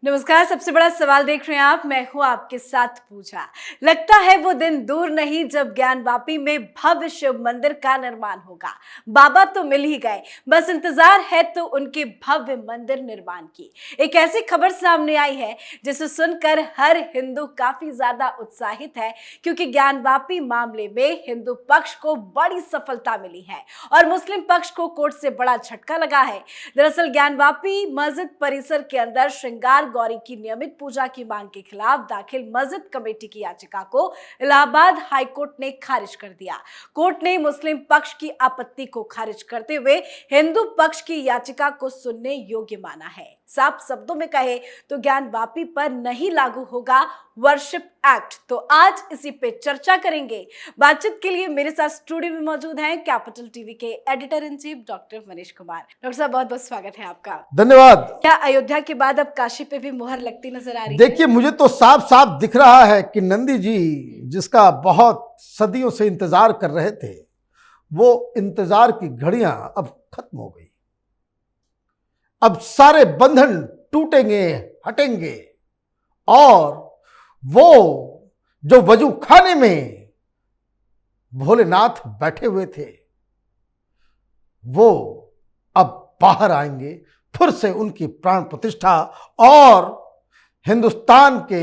नमस्कार। सबसे बड़ा सवाल देख रहे हैं आप, मैं हूं आपके साथ पूजा। लगता है वो दिन दूर नहीं जब ज्ञानवापी में भव्य शिव मंदिर का निर्माण होगा। बाबा तो मिल ही गए, बस इंतजार है तो उनके भव्य मंदिर निर्माण की। एक ऐसी खबर सामने आई है जिसे सुनकर हर हिंदू काफी ज्यादा उत्साहित है, क्योंकि ज्ञानवापी मामले में हिंदू पक्ष को बड़ी सफलता मिली है और मुस्लिम पक्ष को कोर्ट से बड़ा झटका लगा है। दरअसल ज्ञानवापी मस्जिद परिसर के अंदर श्रृंगार गौरी की नियमित पूजा की मांग के खिलाफ दाखिल मस्जिद कमेटी की याचिका को इलाहाबाद हाईकोर्ट ने खारिज कर दिया। कोर्ट ने मुस्लिम पक्ष की आपत्ति को खारिज करते हुए हिंदू पक्ष की याचिका को सुनने योग्य माना है। साफ शब्दों में कहे तो ज्ञानवापी पर नहीं लागू होगा वर्शिप एक्ट। तो आज इसी पे चर्चा करेंगे। बातचीत के लिए मेरे साथ स्टूडियो में मौजूद हैं कैपिटल टीवी के editor in chief doctor Manish Kumar. Doctor साहब, बहुत बहुत स्वागत है आपका। धन्यवाद। क्या अयोध्या के बाद अब काशी पे भी मुहर लगती नजर आ रही है? देखिए, मुझे तो साफ साफ दिख रहा है कि नंदी जी जिसका बहुत सदियों से इंतजार कर रहे थे, वो इंतजार की घड़ियां अब खत्म हो गई। अब सारे बंधन टूटेंगे, हटेंगे और वो जो वजू खाने में भोलेनाथ बैठे हुए थे वो अब बाहर आएंगे। फिर से उनकी प्राण प्रतिष्ठा और हिंदुस्तान के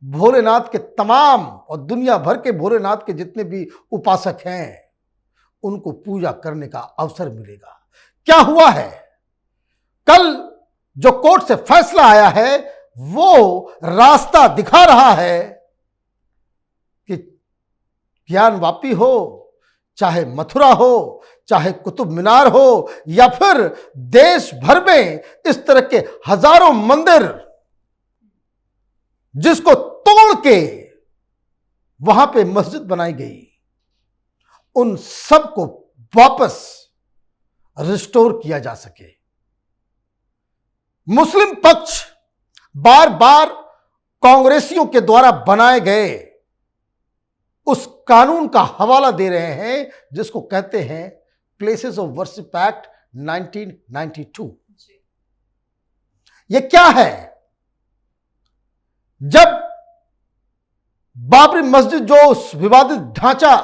भोलेनाथ के तमाम और दुनिया भर के भोलेनाथ के जितने भी उपासक हैं उनको पूजा करने का अवसर मिलेगा। क्या हुआ है, कल जो कोर्ट से फैसला आया है वो रास्ता दिखा रहा है कि ज्ञानवापी हो, चाहे मथुरा हो, चाहे कुतुब मीनार हो, या फिर देश भर में इस तरह के हजारों मंदिर जिसको तोड़ के वहां पे मस्जिद बनाई गई, उन सब को वापस रिस्टोर किया जा सके। मुस्लिम पक्ष बार बार कांग्रेसियों के द्वारा बनाए गए उस कानून का हवाला दे रहे हैं जिसको कहते हैं प्लेसेस ऑफ वर्शिप एक्ट 1992। यह क्या है? जब बाबरी मस्जिद, जो उस विवादित ढांचा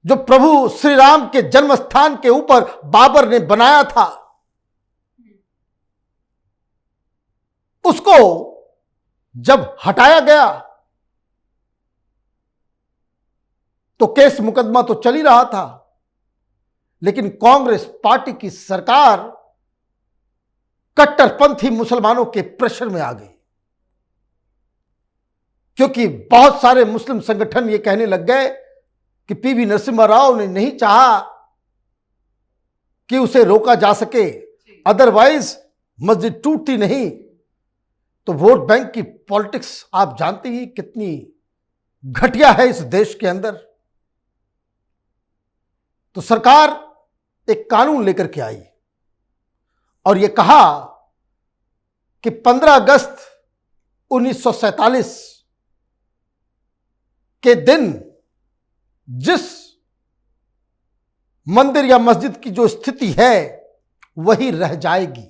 जो प्रभु श्री राम के जन्म स्थान के ऊपर बाबर ने बनाया था, उसको जब हटाया गया तो केस मुकदमा तो चल ही रहा था, लेकिन कांग्रेस पार्टी की सरकार कट्टरपंथी मुसलमानों के प्रेशर में आ गई, क्योंकि बहुत सारे मुस्लिम संगठन ये कहने लग गए कि पीवी नरसिम्हा राव ने नहीं चाहा कि उसे रोका जा सके, अदरवाइज मस्जिद टूटती नहीं। तो वोट बैंक की पॉलिटिक्स आप जानते ही कितनी घटिया है इस देश के अंदर। तो सरकार एक कानून लेकर के आई और यह कहा कि 15 अगस्त 1947 के दिन जिस मंदिर या मस्जिद की जो स्थिति है वही रह जाएगी।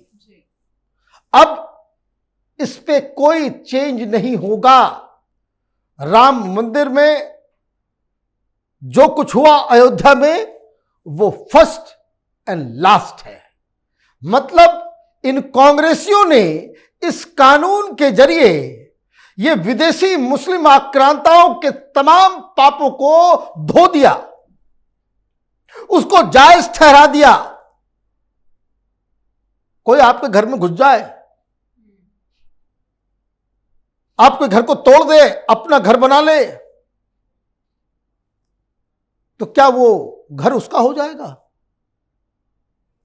अब इस पे कोई चेंज नहीं होगा। राम मंदिर में जो कुछ हुआ अयोध्या में वो फर्स्ट एंड लास्ट है। मतलब इन कांग्रेसियों ने इस कानून के जरिए ये विदेशी मुस्लिम आक्रांताओं के तमाम पापों को धो दिया, उसको जायज ठहरा दिया। कोई आपके घर में घुस जाए, आपके घर को तोड़ दे, अपना घर बना ले, तो क्या वो घर उसका हो जाएगा?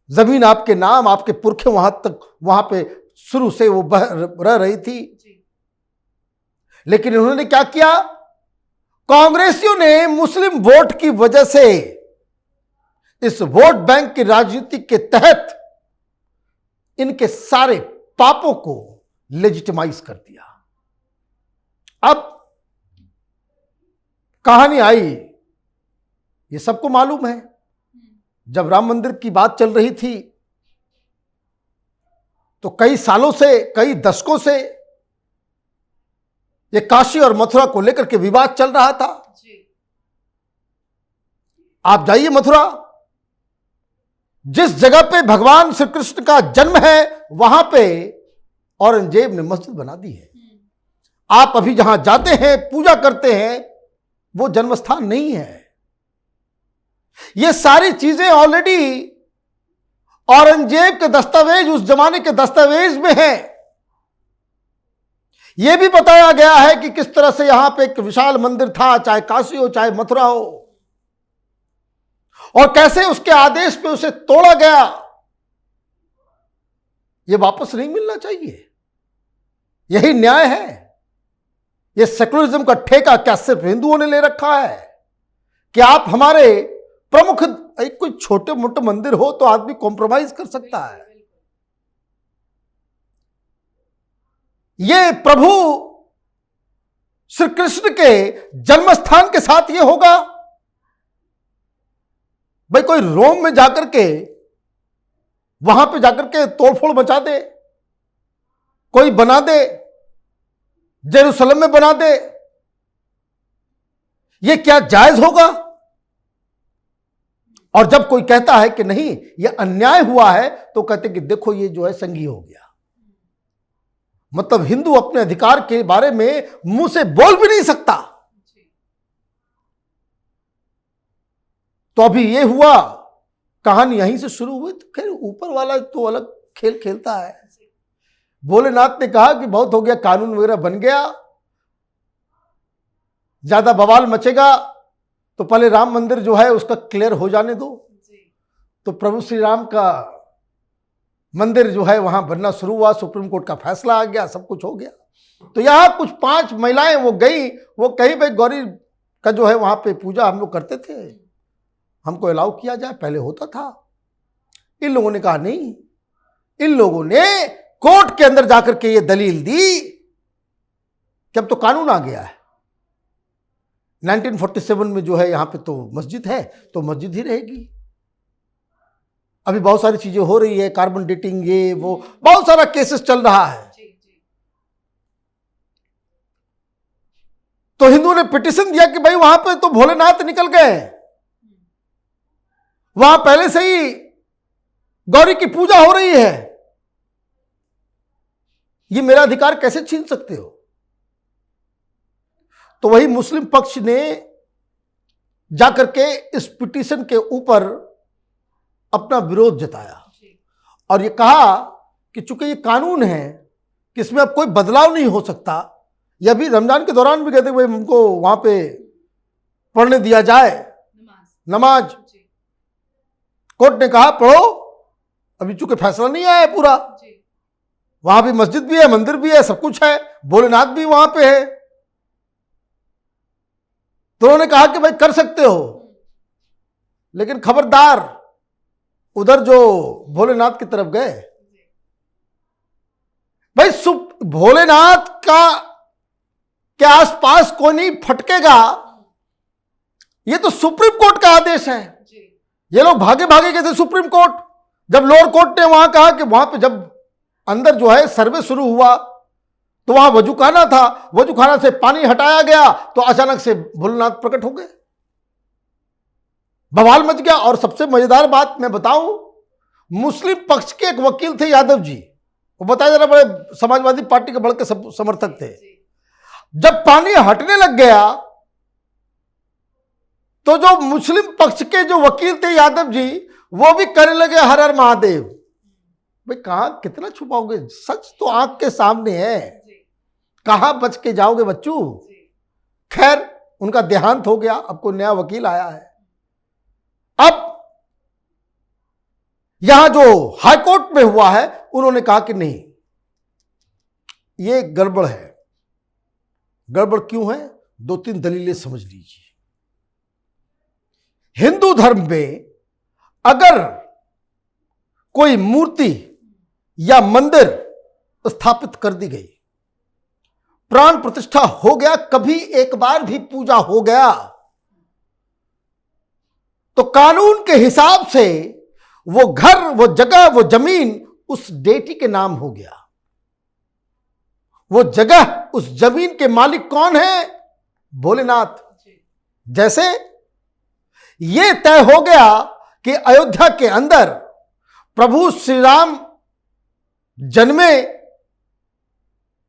जमीन आपके नाम, आपके पुरखे वहां पे शुरू से वो रह रही थी। लेकिन उन्होंने क्या किया? कांग्रेसियों ने मुस्लिम वोट की वजह से इस वोट बैंक की राजनीति के तहत इनके सारे पापों को लेजिटिमाइज कर दिया। अब कहानी आई, ये सबको मालूम है। जब राम मंदिर की बात चल रही थी तो कई सालों से, कई दशकों से ये काशी और मथुरा को लेकर के विवाद चल रहा था। आप जाइए मथुरा, जिस जगह पे भगवान श्री कृष्ण का जन्म है वहां पे औरंगजेब ने मस्जिद बना दी है। आप अभी जहां जाते हैं, पूजा करते हैं, वो जन्म स्थान नहीं है। ये सारी चीजें ऑलरेडी औरंगजेब के दस्तावेज, उस जमाने के दस्तावेज में है। यह भी बताया गया है कि किस तरह से यहां पे एक विशाल मंदिर था, चाहे काशी हो चाहे मथुरा हो, और कैसे उसके आदेश पे उसे तोड़ा गया। यह वापस नहीं मिलना चाहिए। यही न्याय है। यह सेकुलरिज्म का ठेका क्या सिर्फ हिंदुओं ने ले रखा है कि आप हमारे प्रमुख, एक कोई छोटे मोटे मंदिर हो तो आदमी कॉम्प्रोमाइज कर सकता है। ये प्रभु श्री कृष्ण के जन्म स्थान के साथ ये होगा? भाई कोई रोम में जाकर के, वहां पे जाकर के तोड़फोड़ मचा दे, कोई बना दे, जेरूसलम में बना दे, ये क्या जायज होगा? और जब कोई कहता है कि नहीं ये अन्याय हुआ है, तो कहते कि देखो ये जो है संघी हो गया। मतलब हिंदू अपने अधिकार के बारे में मुंह से बोल भी नहीं सकता। तो अभी ये हुआ, कहानी यहीं से शुरू हुई। तो खैर ऊपर वाला तो अलग खेल खेलता है। भोलेनाथ ने कहा कि बहुत हो गया, कानून वगैरह बन गया, ज्यादा बवाल मचेगा, तो पहले राम मंदिर जो है उसका क्लियर हो जाने दो। तो प्रभु श्री राम का मंदिर जो है वहां बनना शुरू हुआ, सुप्रीम कोर्ट का फैसला आ गया, सब कुछ हो गया। तो यहां कुछ 5 महिलाएं वो गई, वो कहीं भाई गौरी का जो है वहां पे पूजा हम लोग करते थे, हमको अलाउ किया जाए, पहले होता था। इन लोगों ने कहा नहीं। इन लोगों ने कोर्ट के अंदर जाकर के ये दलील दी कि अब तो कानून आ गया है, 1947 में जो है यहां पे तो मस्जिद है तो मस्जिद ही रहेगी। अभी बहुत सारी चीजें हो रही है, कार्बन डेटिंग, ये वो बहुत सारा केसेस चल रहा है। तो हिंदुओं ने पिटीशन दिया कि भाई वहां पे तो भोलेनाथ निकल गए, वहां पहले से ही गौरी की पूजा हो रही है, ये मेरा अधिकार कैसे छीन सकते हो? तो वही मुस्लिम पक्ष ने जाकर के इस पिटीशन के ऊपर अपना विरोध जताया और ये कहा कि चूंकि ये कानून है कि इसमें अब कोई बदलाव नहीं हो सकता। यह भी रमजान के दौरान भी कहते भाई हमको वहां पे पढ़ने दिया जाए नमाज। कोर्ट ने कहा पढ़ो, अभी चूंकि फैसला नहीं आया है पूरा, वहां भी मस्जिद भी है, मंदिर भी है, सब कुछ है, भोलेनाथ भी वहां पे है। तो उन्होंने कहा कि भाई कर सकते हो, लेकिन खबरदार उधर जो भोलेनाथ की तरफ गए, भाई भोलेनाथ का के आसपास कोई नहीं फटकेगा, ये तो सुप्रीम कोर्ट का आदेश है। ये लोग भागे भागे गए थे सुप्रीम कोर्ट, जब लोअर कोर्ट ने वहां कहा कि वहां पे जब अंदर जो है सर्वे शुरू हुआ तो वहां वजूखाना था, वजूखाना से पानी हटाया गया तो अचानक से भोलेनाथ प्रकट हो गए, बवाल मच गया। और सबसे मजेदार बात मैं बताऊं, मुस्लिम पक्ष के एक वकील थे यादव जी, वो बताया जा रहा बड़े समाजवादी पार्टी के बड़े समर्थक थे। जब पानी हटने लग गया तो जो मुस्लिम पक्ष के जो वकील थे यादव जी, वो भी करने लगे हर हर महादेव। भाई कहां कितना छुपाओगे, सच तो आंख के सामने है, कहां बच के जाओगे बच्चों। खैर उनका देहांत हो गया, अब कोई नया वकील आया है। अब यहां जो हाई कोर्ट में हुआ है, उन्होंने कहा कि नहीं ये गड़बड़ है। गड़बड़ क्यों है, 2-3 दलीलें समझ लीजिए। हिंदू धर्म में अगर कोई मूर्ति या मंदिर स्थापित कर दी गई, प्राण प्रतिष्ठा हो गया, कभी एक बार भी पूजा हो गया, तो कानून के हिसाब से वो घर, वो जगह, वो जमीन उस डेटी के नाम हो गया। वो जगह, उस जमीन के मालिक कौन है? भोलेनाथ। जैसे ये तय हो गया कि अयोध्या के अंदर प्रभु श्री राम जन्मे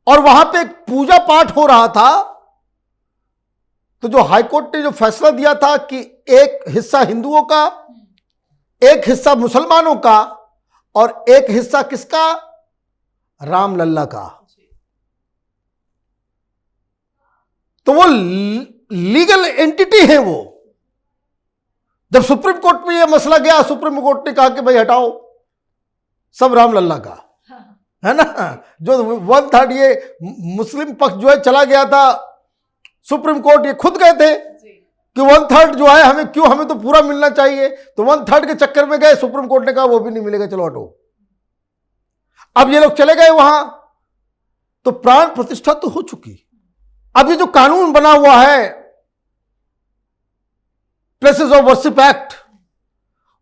और वहां पे एक पूजा पाठ हो रहा था, तो जो हाईकोर्ट ने जो फैसला दिया था कि एक हिस्सा हिंदुओं का, एक हिस्सा मुसलमानों का और एक हिस्सा किसका? रामलल्ला का। तो वो लीगल एंटिटी है वो। जब सुप्रीम कोर्ट में यह मसला गया, सुप्रीम कोर्ट ने कहा कि भाई हटाओ सब रामलल्ला का, है ना। जो 1/3 ये मुस्लिम पक्ष जो है चला गया था सुप्रीम कोर्ट, ये खुद गए थे कि 1/3 जो है हमें क्यों, हमें तो पूरा मिलना चाहिए। तो 1/3 के चक्कर में गए, सुप्रीम कोर्ट ने कहा वो भी नहीं मिलेगा, चलो हटो। अब ये लोग चले गए वहां, तो प्राण प्रतिष्ठा तो हो चुकी। अब ये जो कानून बना हुआ है प्लेसेस ऑफ वर्शिप एक्ट,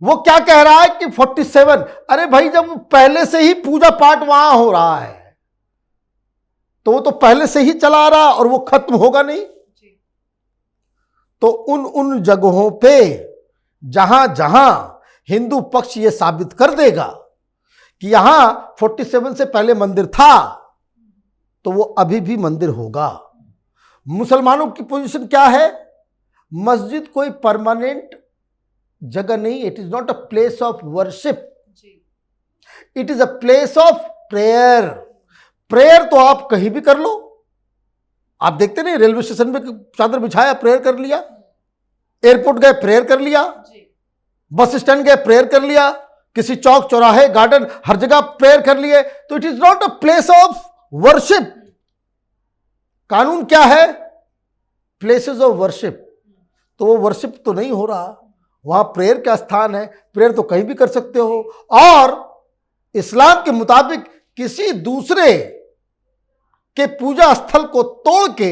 वो क्या कह रहा है कि 47, अरे भाई जब पहले से ही पूजा पाठ वहां हो रहा है तो वो तो पहले से ही चला आ रहा और वो खत्म होगा नहीं। तो उन जगहों पे जहां जहां हिंदू पक्ष ये साबित कर देगा कि यहां 47 से पहले मंदिर था, तो वो अभी भी मंदिर होगा। मुसलमानों की पोजीशन क्या है? मस्जिद कोई परमानेंट जगह नहीं, it is not a place of worship, it is a place of prayer. Prayer तो आप कहीं भी कर लो। आप देखते नहीं, रेलवे स्टेशन पे चादर बिछाया, प्रेयर कर लिया, एयरपोर्ट गए प्रेयर कर लिया, बस स्टैंड गए प्रेयर कर लिया, किसी चौक चौराहे गार्डन हर जगह प्रेयर कर लिए। तो it is not a place of worship. कानून क्या है? Places of worship. तो वो वर्शिप तो नहीं हो रहा, वहां प्रेयर का स्थान है, प्रेयर तो कहीं भी कर सकते हो। और इस्लाम के मुताबिक किसी दूसरे के पूजा स्थल को तोड़ के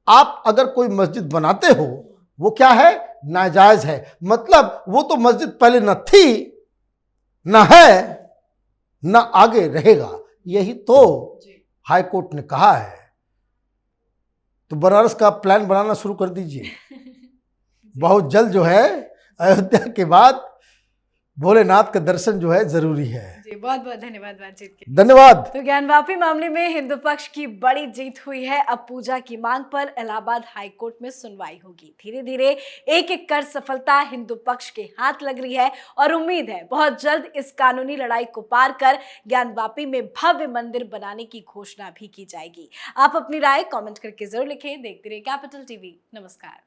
आप अगर कोई मस्जिद बनाते हो, वो क्या है? नाजायज है। मतलब वो तो मस्जिद पहले न थी, न है, न आगे रहेगा। यही तो हाई कोर्ट ने कहा है। तो बनारस का प्लान बनाना शुरू कर दीजिए। बहुत जल्द जो है अयोध्या के बाद भोलेनाथ का दर्शन जो है जरूरी है। जी, बहुत बहुत धन्यवाद बातचीत के। धन्यवाद। तो ज्ञानवापी मामले में हिंदू पक्ष की बड़ी जीत हुई है। अब पूजा की मांग पर इलाहाबाद हाई कोर्ट में सुनवाई होगी। धीरे धीरे एक एक कर सफलता हिंदू पक्ष के हाथ लग रही है और उम्मीद है बहुत जल्द इस कानूनी लड़ाई को पार कर ज्ञानवापी में भव्य मंदिर बनाने की घोषणा भी की जाएगी। आप अपनी राय कमेंट करके जरूर लिखें। देखते रहिए कैपिटल टीवी। नमस्कार।